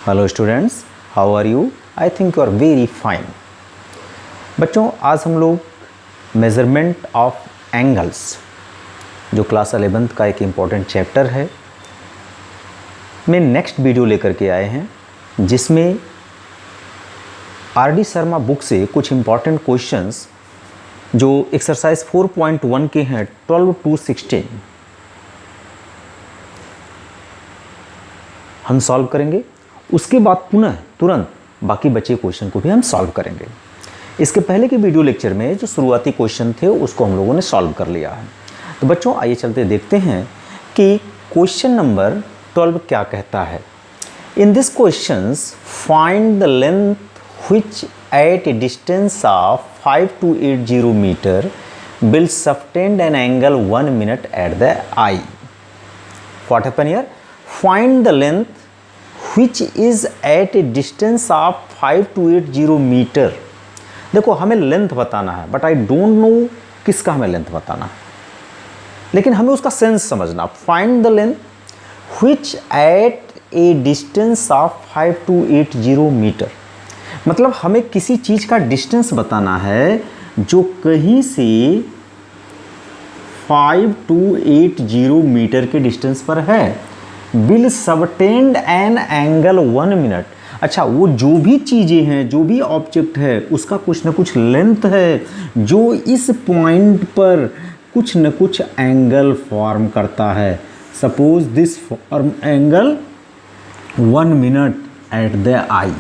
Hello students, how are you? I think you are very fine. बच्चों, आज हम लोग मेज़रमेंट ऑफ एंगल्स जो क्लास 11th का एक इम्पॉर्टेंट चैप्टर है में नेक्स्ट वीडियो लेकर के आए हैं, जिसमें आर.डी. शर्मा बुक से कुछ इम्पॉर्टेंट क्वेश्चंस जो एक्सरसाइज 4.1 के हैं 12 to 16 हम सॉल्व करेंगे। उसके बाद पुनः तुरंत बाकी बचे क्वेश्चन को भी हम सॉल्व करेंगे। इसके पहले के वीडियो लेक्चर में जो शुरुआती क्वेश्चन थे उसको हम लोगों ने सॉल्व कर लिया है। तो बच्चों, आइए चलते देखते हैं कि क्वेश्चन नंबर 12 क्या कहता है। In this questions find the length which at a distance of 5280 metre will sustain an angle 1 minute at the eye. What happen here? Find the length which is at a distance of 5280 metre. देखो, हमें length बताना है, but I don't know किसका हमें length बताना है, लेकिन हमें उसका सेंस समझना। Find the length which at a distance of 5280 metre, मतलब हमें किसी चीज़ का डिस्टेंस बताना है जो कहीं से 5280 मीटर के डिस्टेंस पर है। Will subtend an angle 1 minute. अच्छा, वो जो भी चीज़ें हैं, जो भी ऑब्जेक्ट है, उसका कुछ ना कुछ लेंथ है जो इस पॉइंट पर कुछ न कुछ एंगल फॉर्म करता है। Suppose this form angle 1 minute at the eye.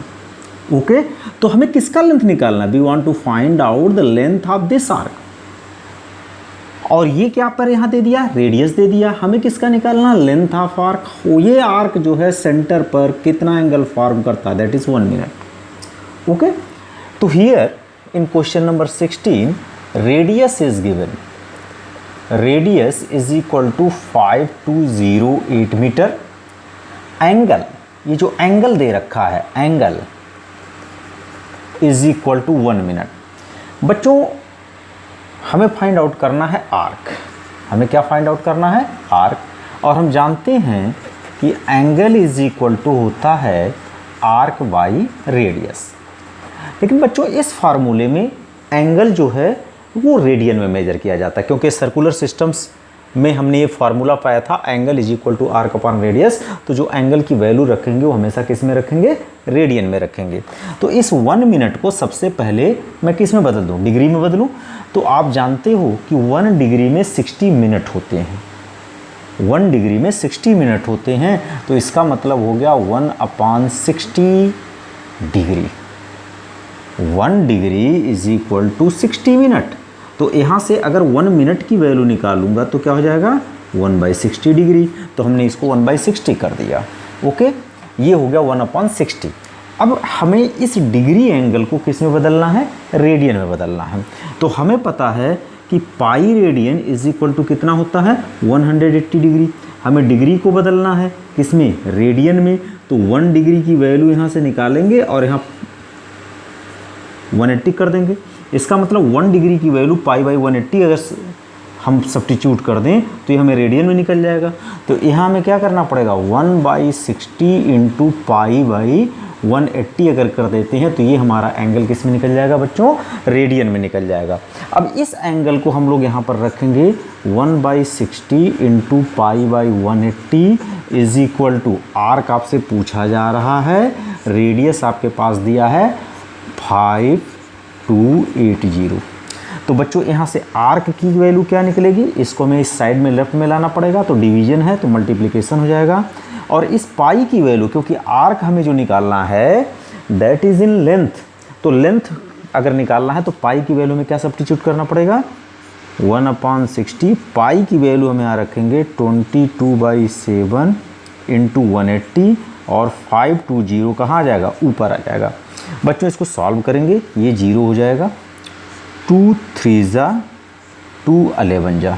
Okay, तो हमें किसका लेंथ निकालना? We want to find out the length of this arc. और ये क्या पर यहाँ दे दिया? रेडियस दे दिया। हमें किसका निकालना? Length of arc. ये आर्क जो है सेंटर पर कितना एंगल फॉर्म करता है? That is 1 minute. ओके, तो here in question number 16 radius is given. Radius is equal to 5208 metre. Angle, ये जो एंगल दे रखा है, angle is equal to 1 minute. बच्चों, हमें फाइंड आउट करना है आर्क। हमें क्या फाइंड आउट करना है? आर्क। और हम जानते हैं कि एंगल इज इक्वल टू होता है आर्क बाई रेडियस। लेकिन बच्चों, इस फार्मूले में एंगल जो है वो रेडियन में मेजर किया जाता है, क्योंकि सर्कुलर सिस्टम्स में हमने ये फार्मूला पाया था, angle is equal to arc upon radius. तो जो एंगल की वैल्यू रखेंगे वो हमेशा किस में रखेंगे? रेडियन में रखेंगे। तो इस 1 मिनट को सबसे पहले मैं किस में बदल दूं? डिग्री में बदलूं। तो आप जानते हो कि 1 डिग्री में 60 मिनट होते हैं। 1 डिग्री में 60 मिनट होते हैं, तो इसका मतलब हो गया 1/60 degree. 1 degree is equal to 60 minute. तो यहाँ से अगर 1 मिनट की वैल्यू निकालूंगा तो क्या हो जाएगा? 1/60 डिग्री। तो हमने इसको 1/60 कर दिया। ओके, ये हो गया 1/60। अब हमें इस डिग्री एंगल को किस में बदलना है? रेडियन में बदलना है। तो हमें पता है कि pi radian is equal to कितना होता है? 180 डिग्री। हमें डिग्री को बदलना है किस में? रेडियन में। तो 1 डिग्री की वैल्यू यहाँ से निकालेंगे और यहाँ 180 कर देंगे। इसका मतलब 1 डिग्री की वैल्यू π/180 अगर हम सब्स्टिट्यूट कर दें तो ये हमें रेडियन में निकल जाएगा। तो यहाँ हमें क्या करना पड़ेगा? 1/60 इंटू π/180 अगर कर देते हैं तो ये हमारा एंगल किस में निकल जाएगा बच्चों? रेडियन में निकल जाएगा। अब इस एंगल को हम लोग यहाँ पर रखेंगे 1/60 into π/180 is equal to, arc आपसे पूछा जा रहा है, रेडियस आपके पास दिया है 5280। तो बच्चों, यहाँ से आर्क की वैल्यू क्या निकलेगी? इसको हमें इस साइड में लेफ्ट में लाना पड़ेगा, तो डिवीजन है तो मल्टीप्लिकेशन हो जाएगा। और इस पाई की वैल्यू, क्योंकि आर्क हमें जो निकालना है दैट इज इन लेंथ, तो लेंथ अगर निकालना है तो पाई की वैल्यू में क्या सब्स्टिट्यूट करना पड़ेगा? 1/60। पाई की वैल्यू हम यहाँ रखेंगे 22/7 इंटू 180 और 520 कहाँ आ जाएगा? ऊपर आ जाएगा। बच्चों, इसको सॉल्व करेंगे, ये 0 हो जाएगा। 2 3 जा 2 11 जा।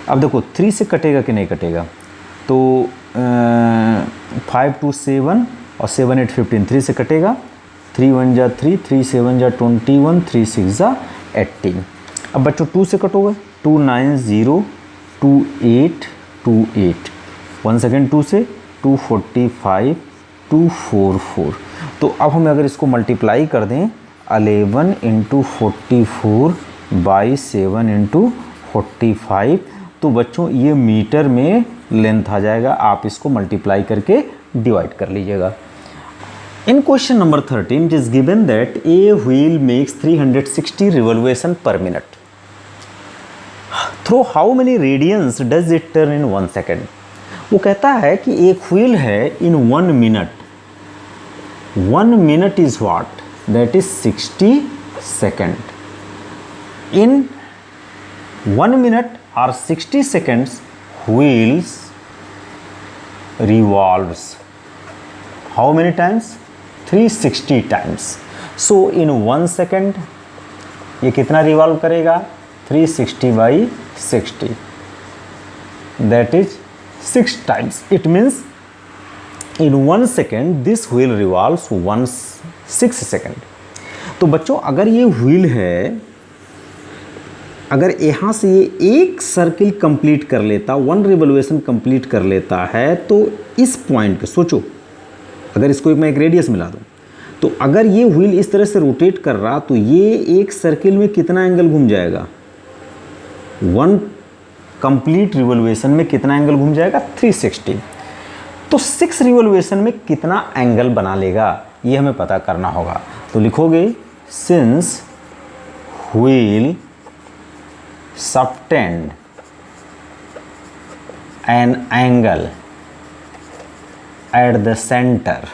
अब देखो 3 से कटेगा कि नहीं कटेगा? तो 5 2 7 और 7 8 15, 3 से कटेगा। 3 1 जा 3, 3 7 जा 21, 3 6 जा 18। अब बच्चों 2 से कटोगे, 2 9 0 2 8 2 8। 1 सेकेंड 2 से 245 244। तो अब हम अगर इसको मल्टीप्लाई कर दें 11 × 44 बाई 7 × 45, तो बच्चों ये मीटर में लेंथ आ जाएगा। आप इसको मल्टीप्लाई करके डिवाइड कर लीजिएगा। In question number 13, it is given that a wheel makes 360 revolution per minute. Through how many radians does it turn in 1 second? वो कहता है कि एक व्हील है in 1 minute. 1 minute is what? That is 60 seconds. In 1 minute or 60 seconds, wheels revolves. How many times? 360 times. So in 1 second ये कितना revolve करेगा? 360 by 60, that is 6 times. It means in 1 second this wheel revolves 6 second. तो बच्चों अगर ये wheel है, अगर यहाँ से ये एक सर्किल कंप्लीट कर लेता, 1 रिवोल्यूशन कंप्लीट कर लेता है, तो इस पॉइंट पे सोचो, अगर इसको मैं एक रेडियस मिला दूँ, तो अगर ये व्हील इस तरह से रोटेट कर रहा, तो ये एक सर्किल में कितना एंगल घूम जाएगा? 1 कंप्लीट रिवोल्यूशन में कितना एंगल घूम जाएगा? 360। तो 6 रिवोल्यूशन में कितना एंगल बना लेगा, ये हमें पता करना होगा। तो लिखोगे since wheel subtend an angle at the center,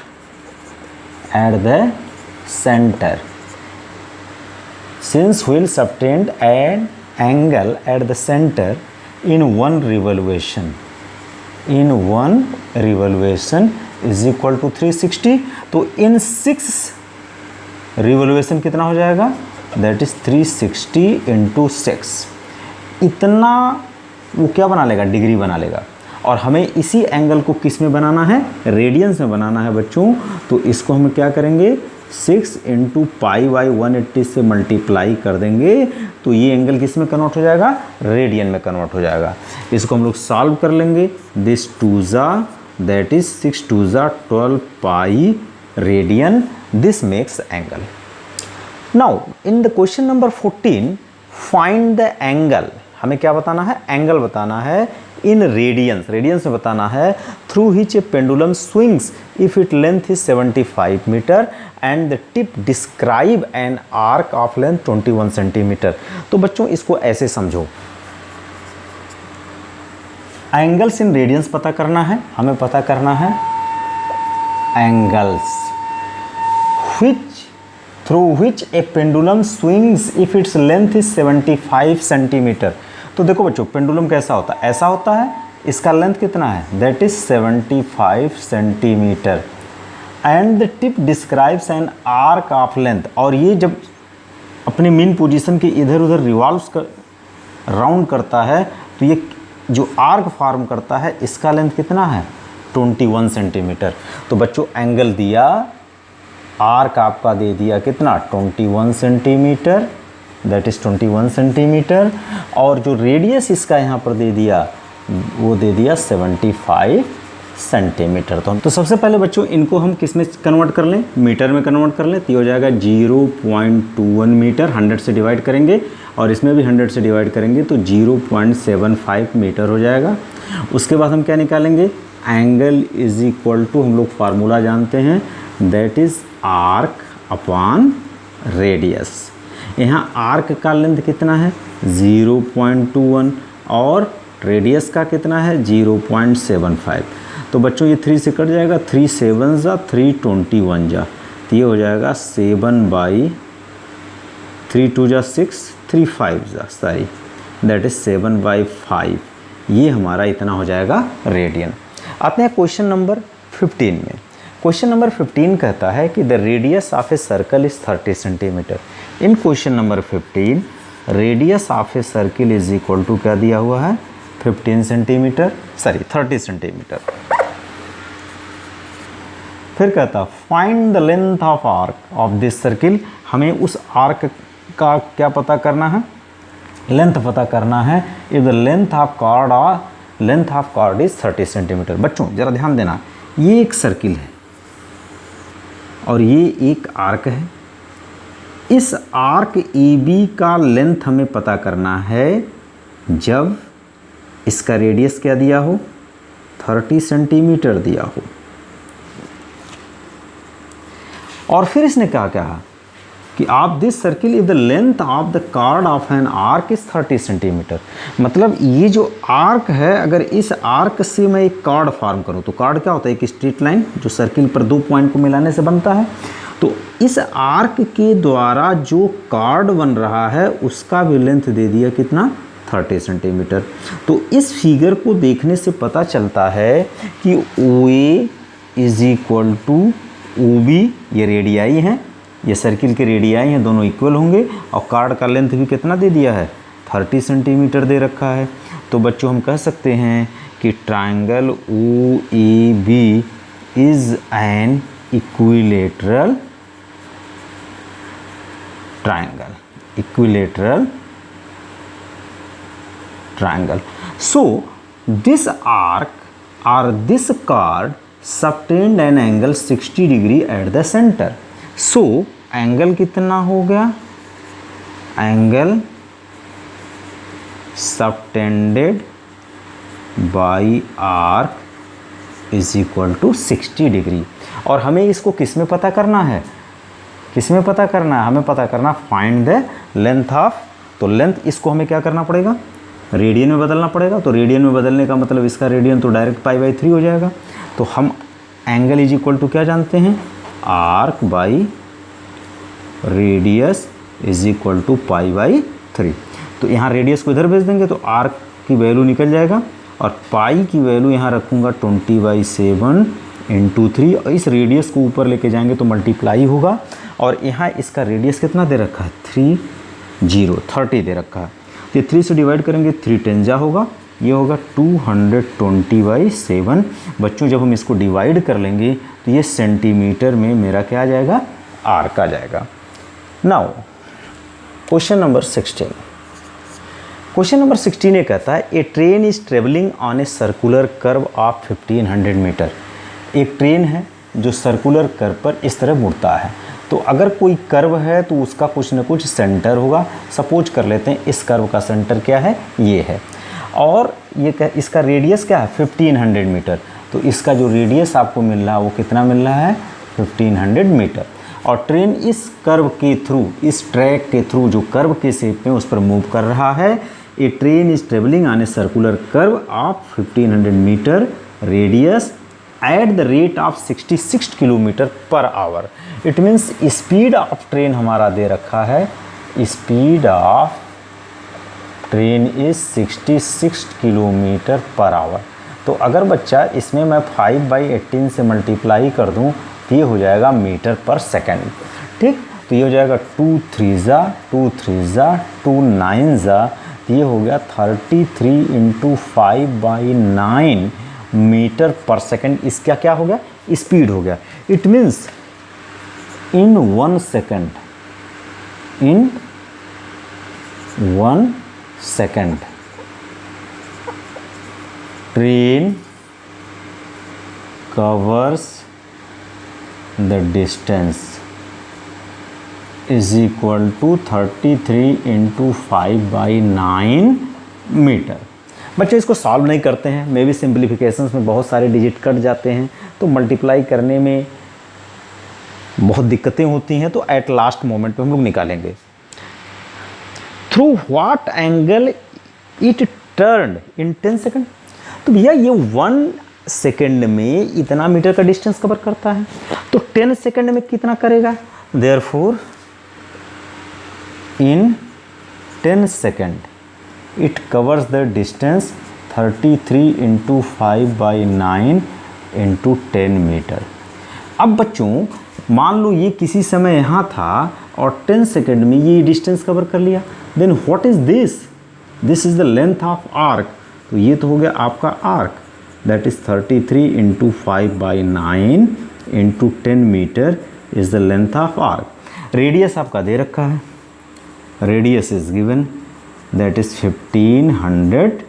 since wheel subtend an angle at the center in 1 revolution, is equal to 360. तो in 6 रिवोल्यूशन कितना हो जाएगा? That is 360 × 6। इतना वो क्या बना लेगा? डिग्री बना लेगा। और हमें इसी एंगल को किस में बनाना है? रेडियंस में बनाना है बच्चों। तो इसको हम क्या करेंगे? 6 × π/180 से मल्टीप्लाई कर देंगे, तो ये एंगल किस में कन्वर्ट हो जाएगा? रेडियन में कन्वर्ट हो जाएगा। इसको हम लोग सॉल्व कर लेंगे। दिस 2 ज़ा, दैट इज 6 2 ज़ा 12 pi radian. This makes angle. Now in the question number 14, find the angle. हमें क्या बताना है? एंगल बताना है इन रेडियंस। रेडियंस में बताना है through which a pendulum swings if it length is 75 metre and the tip describe an arc of length 21 centimetre. तो बच्चों इसको ऐसे समझो, एंगल्स इन रेडियंस पता करना है। हमें पता करना है angles through which a pendulum swings if its length is 75 centimetre. तो देखो बच्चों, पेंडुलम कैसा होता है? ऐसा होता है। इसका लेंथ कितना है? That is 75 centimetre and the tip describes N arc of length. और ये जब अपने मेन पोजीशन के इधर उधर रिवॉल्व्स राउंड करता है, तो ये जो आर्क फॉर्म करता है, इसका लेंथ कितना है? 21 सेंटीमीटर। तो बच्चों एंगल दिया, आर्क आपका दे दिया कितना? 21 सेंटीमीटर, दैट इज़ 21 सेंटीमीटर। और जो रेडियस इसका यहाँ पर दे दिया, वो दे दिया 75 सेंटीमीटर। तो सबसे पहले बच्चों इनको हम किस में कन्वर्ट कर लें? मीटर में कन्वर्ट कर लें। तो ये हो जाएगा 0.21 मीटर। 100 से डिवाइड करेंगे और इसमें भी 100 से डिवाइड करेंगे, तो 0.75 मीटर हो जाएगा। उसके बाद हम क्या निकालेंगे? एंगल इज इक्वल टू, हम लोग फार्मूला जानते हैं, that is arc upon radius. यहाँ आर्क का लेंथ कितना है? 0.21 और रेडियस का कितना है? 0.75। तो बच्चों ये 3 से कट जाएगा, 3 7 जा 321 जा, तो ये हो जाएगा 7/3 2 जा 6 3 5 जा, सॉरी दैट इज 7/5। ये हमारा इतना हो जाएगा रेडियन। आते हैं क्वेश्चन नंबर 15 में। क्वेश्चन नंबर 15 कहता है कि the radius of a circle is 30 centimetre. In question number 15 radius of a circle is equal to क्या दिया हुआ है? 15 सेंटीमीटर, सॉरी 30 सेंटीमीटर। फिर कहता find the length of arc of this circle. हमें उस आर्क का क्या पता करना है? लेंथ पता करना है। If the length of card is 30 centimetre. बच्चों जरा ध्यान देना, ये एक सर्किल है, और ये एक आर्क है। इस आर्क AB का लेंथ हमें पता करना है जब इसका रेडियस क्या दिया हो, 30 सेंटीमीटर दिया हो। और फिर इसने क्या कहा कि आप this circle if the length of the card of an arc is 30 centimetre. मतलब ये जो आर्क है, अगर इस आर्क से मैं एक कार्ड फॉर्म करूं तो कार्ड क्या होता है, एक स्ट्रेट लाइन जो सर्किल पर दो पॉइंट को मिलाने से बनता है। तो इस आर्क के द्वारा जो कार्ड बन रहा है उसका भी लेंथ दे दिया कितना, 30 सेंटीमीटर। तो इस फिगर को देखने से पता चलता है कि OA is equal to OB, ये रेडियाई हैं, ये सर्किल के रेडियाई हैं, दोनों इक्वल होंगे। और कार्ड का लेंथ भी कितना दे दिया है, 30 सेंटीमीटर दे रखा है। तो बच्चों हम कह सकते हैं कि triangle OAB is an equilateral triangle, equilateral triangle. So this arc or this chord subtend an angle 60 degree at the center. So angle कितना हो गया, angle subtended by arc is equal to 60 degree. और हमें इसको किस में पता करना है, किस में पता करना है, हमें पता करना फाइंड द लेंथ ऑफ। तो लेंथ इसको हमें क्या करना पड़ेगा, रेडियन में बदलना पड़ेगा। तो रेडियन में बदलने का मतलब इसका रेडियन तो डायरेक्ट π/3 हो जाएगा। तो हम एंगल इज इक्वल टू क्या जानते हैं, arc by radius is equal to π/3। तो यहाँ रेडियस को इधर भेज देंगे तो आर्क की वैल्यू निकल जाएगा और पाई की वैल्यू यहाँ रखूँगा 20/7 × 3। और इस रेडियस को ऊपर लेके जाएंगे तो मल्टीप्लाई होगा। और यहाँ इसका रेडियस कितना दे रखा है, 30 दे रखा है। ये 3 से डिवाइड करेंगे, 3 10 जा होगा, ये होगा 220/7। बच्चों जब हम इसको डिवाइड कर लेंगे तो ये सेंटीमीटर में मेरा क्या आ जाएगा, आर्क आ जाएगा। Now question number 16। Question number 16 ये कहता है a train is travelling on a circular curve of 1500 metre. एक ट्रेन है जो सर्कुलर कर्व पर इस तरह मुड़ता है। तो अगर कोई कर्व है तो उसका कुछ न कुछ सेंटर होगा। सपोज कर लेते हैं इस कर्व का सेंटर क्या है, ये है, और ये इसका रेडियस क्या है, 1500 मीटर। तो इसका जो रेडियस आपको मिल रहा है वो कितना मिल रहा है, 1500 मीटर। और ट्रेन इस कर्व के थ्रू, इस ट्रैक के थ्रू जो कर्व के शेप में उस पर मूव कर रहा है। A train is travelling on a circular curve of 1500 metre radius at the rate of 66 kilometre per hour. It means speed of train हमारा दे रखा है, speed of train is 66 kilometre per hour. तो अगर बच्चा इसमें मैं 5/18 से मल्टीप्लाई कर दूं तो ये हो जाएगा मीटर पर सेकेंड। ठीक, तो ये हो जाएगा 2 3 जा 2 3 जा 2 9 जा, तो ये हो गया 33 × 5/9 मीटर पर सेकेंड। इसका क्या हो गया, स्पीड हो गया। It means in 1 second, in 1 second train covers the distance is equal to 33 × 5/9 metre. बच्चे इसको सॉल्व नहीं करते हैं, मे बी सिंप्लीफिकेशंस में बहुत सारे डिजिट कट जाते हैं तो मल्टीप्लाई करने में बहुत दिक्कतें होती हैं। तो एट लास्ट मोमेंट पे हम लोग निकालेंगे। Through what angle it turn in 10 second. तो भैया ये 1 सेकेंड में इतना मीटर का डिस्टेंस कवर करता है, तो 10 सेकेंड में कितना करेगा। Therefore in 10 second it covers the distance 33 × 5/9 × 10 metre. अब बच्चों मान लो ये किसी समय यहाँ था और 10 सेकेंड में ये डिस्टेंस कवर कर लिया, then what is this, this is the length of arc. तो ये तो हो गया आपका arc, that is 33 × 5/9 × 10 metre is the length of arc. Radius आपका दे रखा है, radius is given, that is 1500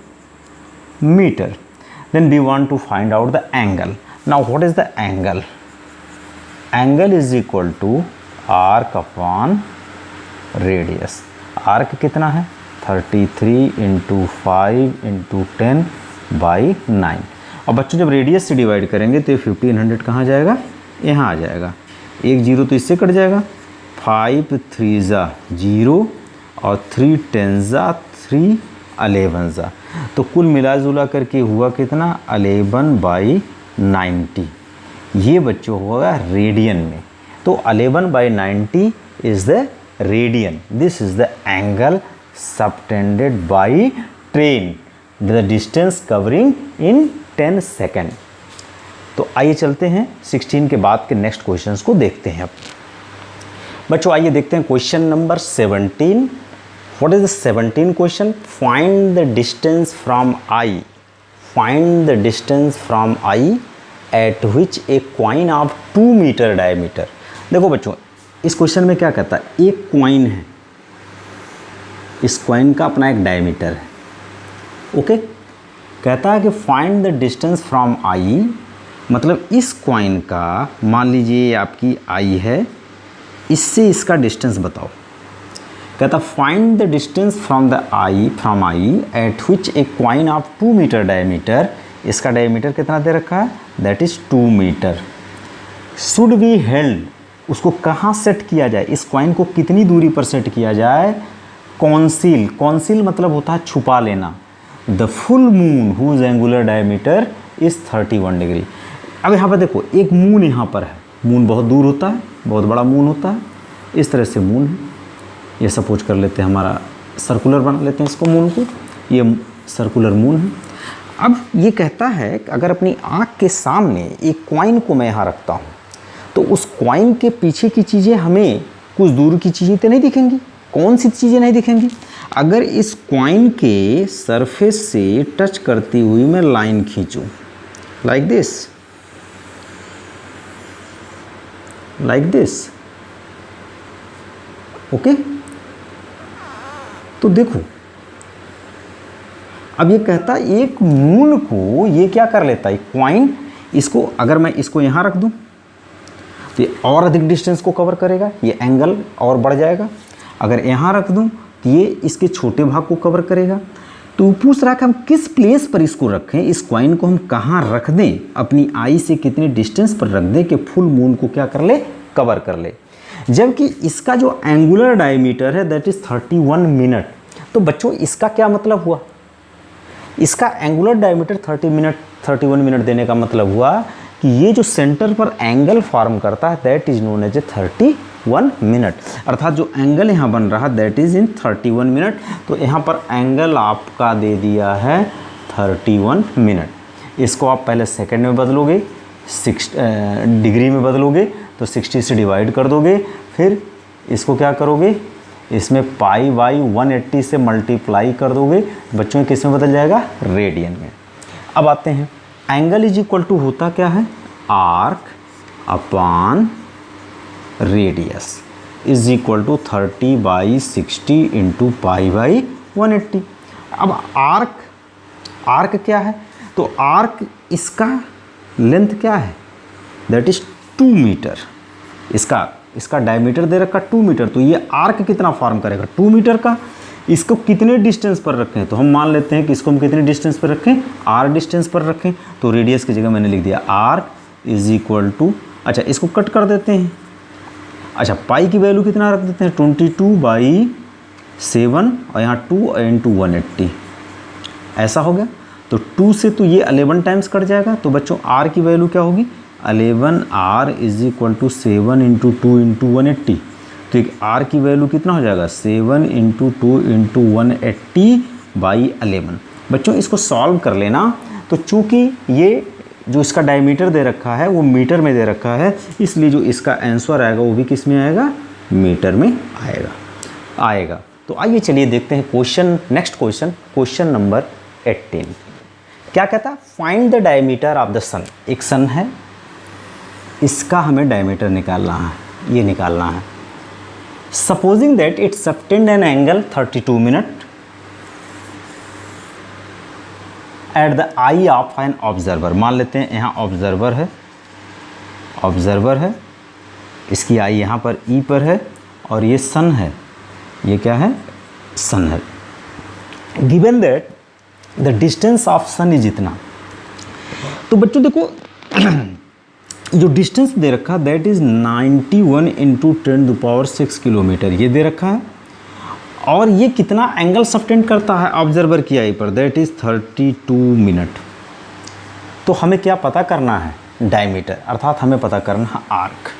meter. Then we want to find out the angle. Now what is the angle? Angle is equal to arc upon radius. Arc कितना है 33 into 5 into 10 by 9। और बच्चों जब radius से divide करेंगे तो ये 1500 कहाँ जाएगा, यहाँ आ जाएगा। एक जीरो तो इससे कट जाएगा, 5 3 ज़ा 0 और 3 10 ज़ा 3 11 ज़ा, तो कुल मिला जुला करके हुआ कितना 11/90। ये बच्चों होगा रेडियन में। तो 11/90 is the radian. This is the angle subtended by train, the distance covering in 10 second. तो आइए चलते हैं 16 के बाद के नेक्स्ट क्वेश्चंस को देखते हैं। अब बच्चों आइए देखते हैं question number 17। What is the 17 question? Find the distance from eye, find the distance from eye at which a coin of 2 metre diameter. देखो बच्चों इस क्वेश्चन में क्या कहता है, एक कॉइन है, इस कॉइन का अपना एक डायमीटर है। ओके, कहता है कि फाइंड द डिस्टेंस फ्रॉम आई, मतलब इस कॉइन का मान लीजिए आपकी आई है, इससे इसका डिस्टेंस बताओ। कहता find the distance from the eye, from eye at which a coin of 2 metre diameter. इसका डायमीटर कितना दे रखा है, that is 2 metre. Should be held, उसको कहाँ सेट किया जाए, इस कॉइन को कितनी दूरी पर सेट किया जाए। कॉन्सील, कॉन्सील मतलब होता है छुपा लेना। The full moon whose angular diameter is 31 degree. अब यहाँ पर देखो एक मून यहाँ पर है, मून बहुत दूर होता है, बहुत बड़ा मून होता है, इस तरह से मून है। ये सपोज कर लेते हैं हमारा सर्कुलर बना लेते हैं इसको, मून को, ये सर्कुलर मून है। अब ये कहता है कि अगर अपनी आँख के सामने एक कॉइन को मैं यहाँ रखता हूँ तो उस कॉइन के पीछे की चीज़ें हमें कुछ दूर की चीज़ें तो नहीं दिखेंगी। कौन सी चीज़ें नहीं दिखेंगी? अगर इस कॉइन के सरफेस से टच करती हुई मैं लाइन खींचूं like this, like this, okay. तो देखो अब ये कहता है एक मून को ये क्या कर लेता है, कॉइन, इसको अगर मैं इसको यहाँ रख दूं तो ये और अधिक डिस्टेंस को कवर करेगा, ये एंगल और बढ़ जाएगा। अगर यहाँ रख दूं तो ये इसके छोटे भाग को कवर करेगा। तो पूछ रहा है कि हम किस प्लेस पर इसको रखें, इस कॉइन को हम कहाँ रख दें, अपनी आई से कितने डिस्टेंस पर रख दें कि फुल मून को क्या कर ले, कवर कर ले। जबकि इसका जो एंगुलर डायमीटर है दैट इज 31 मिनट। तो बच्चों इसका क्या मतलब हुआ, इसका एंगुलर डायमीटर 31 मिनट देने का मतलब हुआ कि ये जो सेंटर पर एंगल फॉर्म करता है that is known as a 31 minute. अर्थात जो एंगल यहाँ बन रहा है दैट इज इन 31 मिनट। तो यहाँ पर एंगल आपका दे दिया है 31 मिनट। इसको आप पहले सेकंड में बदलोगे, डिग्री में बदलोगे तो 60 से डिवाइड कर दोगे, फिर इसको क्या करोगे, इसमें पाई बाई 180 से मल्टीप्लाई कर दोगे। बच्चों किस में बदल जाएगा, रेडियन में। अब आते हैं एंगल इज इक्वल टू होता क्या है, arc upon radius is equal to 30/60 into pi by 180। अब आर्क क्या है, तो आर्क इसका लेंथ क्या है, दैट इज 2 मीटर। इसका डायमीटर दे रखा 2 मीटर, तो ये आर्क कितना फॉर्म करेगा 2 मीटर का। इसको कितने डिस्टेंस पर रखें, तो हम मान लेते हैं कि इसको हम कितने डिस्टेंस पर रखें, r डिस्टेंस पर रखें। तो रेडियस की जगह मैंने लिख दिया आर्क इज इक्वल टू, अच्छा इसको कट कर देते हैं, अच्छा पाई की वैल्यू कितना रख देते हैं 22/7 और यहाँ 2 इंटू 180, ऐसा हो गया। तो 2 से तो ये 11 टाइम्स कट जाएगा। तो बच्चों r की वैल्यू क्या होगी, 11r is equal to 7 into 2 into 180। तो एक r की वैल्यू कितना हो जाएगा 7 इंटू 2 इंटू 180/11। बच्चों इसको सॉल्व कर लेना। तो चूँकि ये जो इसका डायमीटर दे रखा है वो मीटर में दे रखा है, इसलिए जो इसका आंसर आएगा वो भी किस में आएगा, मीटर में आएगा। तो आइए चलिए देखते हैं क्वेश्चन, नेक्स्ट क्वेश्चन नंबर 18। क्या कहता है, find the diameter of the sun. एक सन है, इसका हमें डायमीटर निकालना है, ये निकालना है। Supposing that it subtend an angle 32 minute at the I of an observer. मान लेते हैं यहाँ ऑब्जर्वर है, इसकी आई यहाँ पर ई पर है और ये सन है, ये क्या है, सन है। Given that the distance of sun is इतना, तो बच्चों देखो जो डिस्टेंस दे रखा दैट इज 91 × 10⁶ किलोमीटर, ये दे रखा है। और ये कितना एंगल सबटेंड करता है ऑब्जर्वर की आई पर, दैट इज 32 मिनट। तो हमें क्या पता करना है, डायमीटर, अर्थात हमें पता करना है आर्क,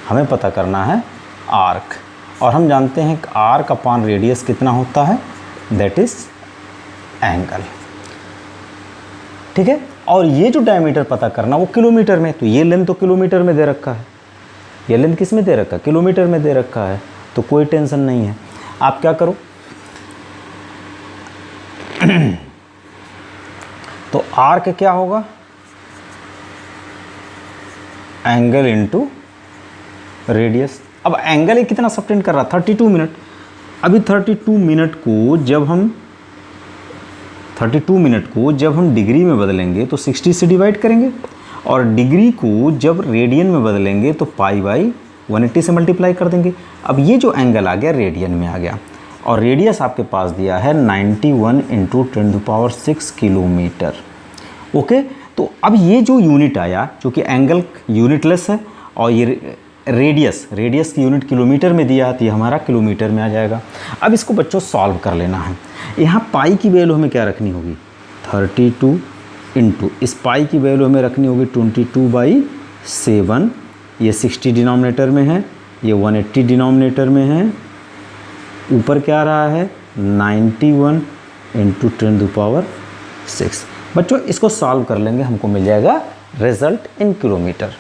हमें पता करना है आर्क। और हम जानते हैं कि आर्क अपॉन रेडियस कितना होता है, दैट इज एंगल, ठीक है। और ये जो डायमीटर पता करना वो किलोमीटर में, तो ये लेंथ तो किलोमीटर में दे रखा है, ये लेंथ किस में दे रखा है, किलोमीटर में दे रखा है, तो कोई टेंशन नहीं है। आप क्या करो तो आर्क क्या होगा, एंगल इंटू रेडियस। अब एंगल ये कितना सबटेंड कर रहा, 32 मिनट। अभी 32 मिनट को जब हम डिग्री में बदलेंगे तो 60 से डिवाइड करेंगे, और डिग्री को जब रेडियन में बदलेंगे तो π/180 से मल्टीप्लाई कर देंगे। अब ये जो एंगल आ गया रेडियन में आ गया, और रेडियस आपके पास दिया है 91 × 10⁶ किलोमीटर। ओके, तो अब ये जो यूनिट आया, चूँकि एंगल यूनिटलेस है और ये रेडियस की यूनिट किलोमीटर में दिया, तो ये हमारा किलोमीटर में आ जाएगा। अब इसको बच्चों सॉल्व कर लेना है। यहाँ पाई की वैल्यू हमें क्या रखनी होगी, 32 इंटू इस पाई की वैल्यू हमें रखनी होगी 22/7। ये 60 डिनोमिनेटर में है, ये 180 डिनोमिनेटर में है, ऊपर क्या आ रहा है 91 × 10⁶। बच्चों इसको सॉल्व कर लेंगे, हमको मिल जाएगा रिजल्ट इन किलोमीटर।